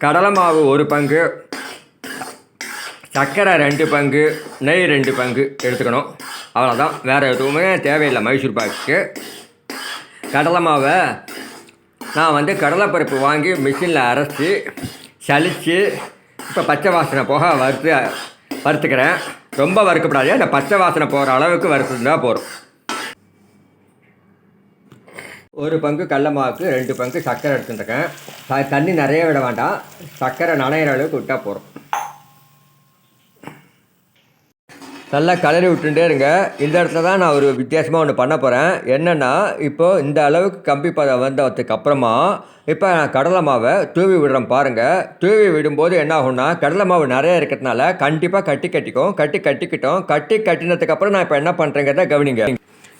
கடலை மாவு 1 பங்கு, சர்க்கரை 2 பங்கு, நெய் 2 பங்கு எடுத்துக்கணும். அவ்வளோதான், வேறு எதுவுமே தேவையில்லை மைசூர் பாக்குக்கு. கடலை மாவை நான் கடலைப்பருப்பு வாங்கி மிஷினில் அரைச்சி சலித்து இப்போ பச்சை வாசனை போக வறுத்துக்கிறேன். ரொம்ப வறுக்கப்படாது, அந்த பச்சை வாசனை போகிற அளவுக்கு வறுத்துருந்தா போதும். 1 பங்கு கடலை மாவுக்கு 2 பங்கு சர்க்கரை எடுத்துட்டுருக்கேன். தண்ணி நிறைய விட வேண்டாம், சர்க்கரை நனைகிற அளவுக்கு விட்டால் போதும். நல்லா கலரி விட்டுட்டே இருங்க. இந்த இடத்துல தான் நான் ஒரு வித்தியாசமாக ஒன்று பண்ண போகிறேன். என்னென்னா, இப்போது இந்த அளவுக்கு கம்பி பதம் வந்ததுக்கு அப்புறமா இப்போ நான் கடலை மாவை தூவி விடுறேன் பாருங்கள். தூவி விடும்போது என்ன ஆகும்னா, கடலை மாவு நிறைய இருக்கிறதுனால கண்டிப்பாக கட்டிக்கிட்டோம். கட்டினதுக்கப்புறம் நான் இப்போ என்ன பண்ணுறேங்கிறத கவனிங்க.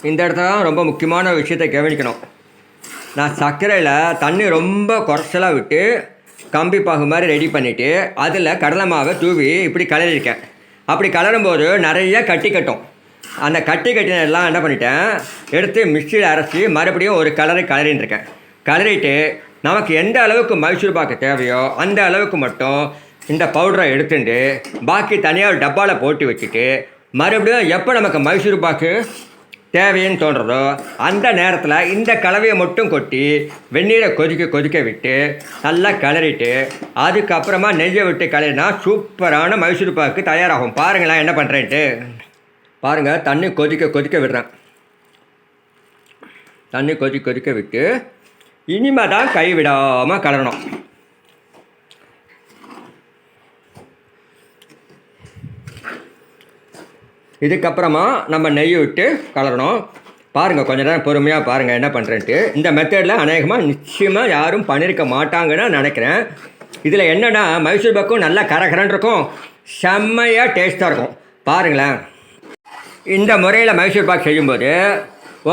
இந்த இடத்துல தான் ரொம்ப முக்கியமான விஷயத்தை கவனிக்கணும். நான் சர்க்கரையில் தண்ணி ரொம்ப குறைச்சலாக விட்டு கம்பி பாகு மாதிரி ரெடி பண்ணிவிட்டு அதில் கடலை மாவை தூவி இப்படி கலரிருக்கேன். அப்படி கலரும்போது நிறைய கட்டும். அந்த கட்டினெல்லாம் என்ன பண்ணிட்டேன், எடுத்து மிக்சியில் அரைச்சி மறுபடியும் ஒரு கலரின்னு இருக்கேன். கலரிட்டு நமக்கு எந்த அளவுக்கு மைசூர் பாக்கு தேவையோ அந்த அளவுக்கு மட்டும் இந்த பவுடரை எடுத்துட்டு பாக்கி தனியாக ஒரு டப்பாவில் போட்டு வச்சுட்டு மறுபடியும் எப்போ நமக்கு மைசூர் பாக்கு தேவைன்னு தோன்றதோ அந்த நேரத்தில் இந்த கலவையை மட்டும் கொட்டி வெந்நீரை கொதிக்க விட்டு நல்லா கிளறிட்டு அதுக்கப்புறமா நெய்யை விட்டு கிளறினா சூப்பரான மைசூர் பாக்கு தயாராகும். பாருங்களேன் என்ன பண்ணுறேன்ட்டு. பாருங்கள், தண்ணி கொதிக்க விடுறேன். தண்ணி கொதிக்க விட்டு இனிமேல் தான் கை விடாமல் கலரணும். இதுக்கப்புறமா நம்ம நெய் விட்டு கலரணும். பாருங்கள், கொஞ்சம் நேரம் பொறுமையாக பாருங்கள் என்ன பண்ணுறேன்ட்டு. இந்த மெத்தடில் அநேகமாக நிச்சயமாக யாரும் பண்ணியிருக்க மாட்டாங்கன்னு நினைக்கிறேன். இதில் என்னென்னா, மைசூர் பாக்கும் நல்லா கரகரன்னு இருக்கும், செம்மையாக டேஸ்ட்டாக இருக்கும். பாருங்களேன், இந்த முறையில் மைசூர் பாக் செய்யும்போது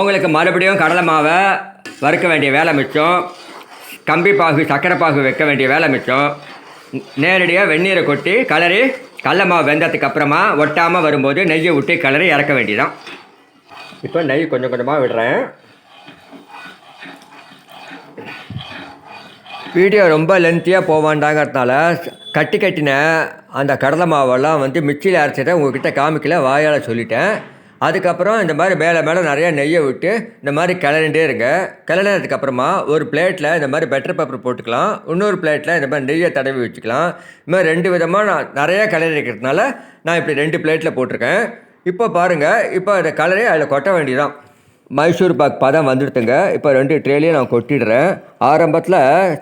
உங்களுக்கு மறுபடியும் கடலை மாவை வறுக்க வேண்டிய வேலை மிச்சம், கம்பி பாகு சர்க்கரை பாகு வைக்க வேண்டிய வேலை மிச்சம். நேரடியாக வெந்நீரை கொட்டி கலரி கடலை மாவு வெந்ததுக்கு அப்புறமா ஒட்டாமல் வரும்போது நெய்யை விட்டு கலரி இறக்க வேண்டியதான். இப்போ நெய் கொஞ்சம் கொஞ்சமாக விடுறேன். வீடியோ ரொம்ப லென்த்தியாக போவாண்டாங்கிறதுனால கட்டின அந்த கடலை மாவெல்லாம் மிக்சியில் அரைச்சிட்டேன், உங்கள்கிட்ட காமிக்கல, வாயால் சொல்லிட்டேன். அதுக்கப்புறம் இந்த மாதிரி மேலே நிறையா நெய்யை விட்டு இந்த மாதிரி கிளறிண்டே இருங்க. கிளறினதுக்கப்புறமா ஒரு பிளேட்டில் இந்த மாதிரி பட்டர் பேப்பர் போட்டுக்கலாம், இன்னொரு பிளேட்டில் இந்த மாதிரி நெய்யை தடவி வச்சுக்கலாம். இது மாதிரி 2 விதமாக நான் நிறையா கிளறி இருக்கிறதுனால நான் இப்படி 2 பிளேட்டில் போட்டிருக்கேன். இப்போ பாருங்கள், இப்போ இந்த கலரை அதில் கொட்ட வேண்டியதான். மைசூர் பாக் பதம் வந்துடுத்துங்க. இப்போ 2 ட்ரேலையும் நான் கொட்டிடுறேன். ஆரம்பத்தில்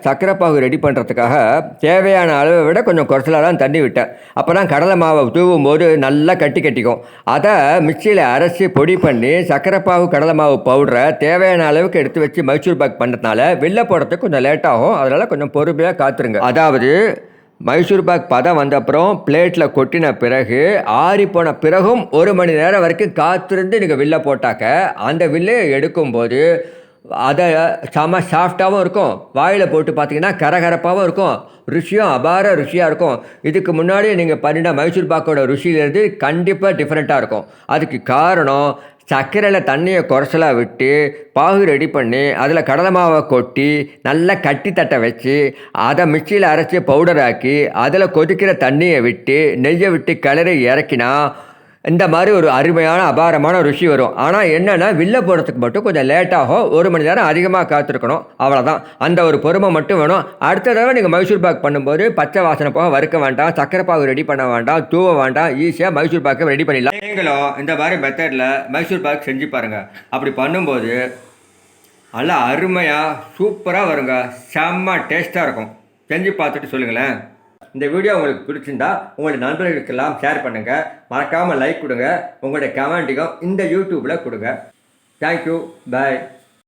சர்க்கரை பாகு ரெடி பண்ணுறதுக்காக தேவையான அளவை விட கொஞ்சம் குறைச்சலாக தான் தண்ணி விட்டேன். அப்போ தான் கடலை மாவை தூவும் போது நல்லா கட்டிக்கும். அதை மிக்சியில் அரைச்சி பொடி பண்ணி சர்க்கரை பாகு கடலை மாவு பவுடரை தேவையான அளவுக்கு எடுத்து வச்சு மைசூர் பாக் பண்ணுறதுனால வெளில போடுறதுக்கு கொஞ்சம் லேட்டாகும். அதனால் கொஞ்சம் பொறுமையாக காத்துருங்க. அதாவது மைசூர் பாக் பதம் வந்த அப்புறம் பிளேட்டில் கொட்டின பிறகு ஆறி போன பிறகும் 1 மணி நேரம் வரைக்கும் காத்திருந்து நீங்கள் வில்ல போட்டாக்க அந்த வில்லை எடுக்கும்போது அதை செம சாஃப்டாகவும் இருக்கும், வாயில் போட்டு பார்த்தீங்கன்னா கரகரப்பாகவும் இருக்கும், ருசியும் அபார ருசியாக இருக்கும். இதுக்கு முன்னாடி நீங்கள் பண்ணின மைசூர் பாக்கோட ருசியிலேருந்து கண்டிப்பாக டிஃப்ரெண்ட்டாக இருக்கும். அதுக்கு காரணம் சர்க்கரையில் தண்ணியை குறைச்சலாக விட்டு பாகு ரெடி பண்ணி அதில் கடலை மாவை கொட்டி நல்லா கட்டி தட்டை வச்சு அதை மிக்சியில் அரைச்சி பவுடர் ஆக்கி அதில் கொதிக்கிற தண்ணியை விட்டு நெய்யை விட்டு கிளறி இறக்கினா இந்த மாதிரி ஒரு அருமையான அபாரமான ருசி வரும். ஆனால் என்னென்னா, வில்ல போடுறதுக்கு மட்டும் கொஞ்சம் லேட்டாகும், 1 மணி நேரம் அதிகமாக காத்திருக்கணும், அவ்வளோதான். அந்த ஒரு பொறுமை மட்டும் வேணும். அடுத்த தடவை நீங்கள் மைசூர் பாக் பண்ணும்போது பச்சை வாசனை போக வறுக்க வேண்டாம், சர்க்கரை பாகு ரெடி பண்ண வேண்டாம், தூவ வேண்டாம், ஈஸியாக மைசூர் பாக்கை ரெடி பண்ணிடலாம். நீங்களும் இந்த மாதிரி மெத்தடில் மைசூர் பாக் செஞ்சு பாருங்கள். அப்படி பண்ணும்போது நல்லா அருமையாக சூப்பராக வருங்க, செம்ம டேஸ்ட்டாக இருக்கும். செஞ்சு பார்த்துட்டு சொல்லுங்களேன். இந்த வீடியோ உங்களுக்கு பிடிச்சிருந்தா உங்களுடைய நண்பர்களுக்கெல்லாம் ஷேர் பண்ணுங்கள். மறக்காமல் லைக் கொடுங்க. உங்களுடைய கமெண்ட்டையும் இந்த யூடியூப்பில் கொடுங்க. தேங்க்யூ, பாய்.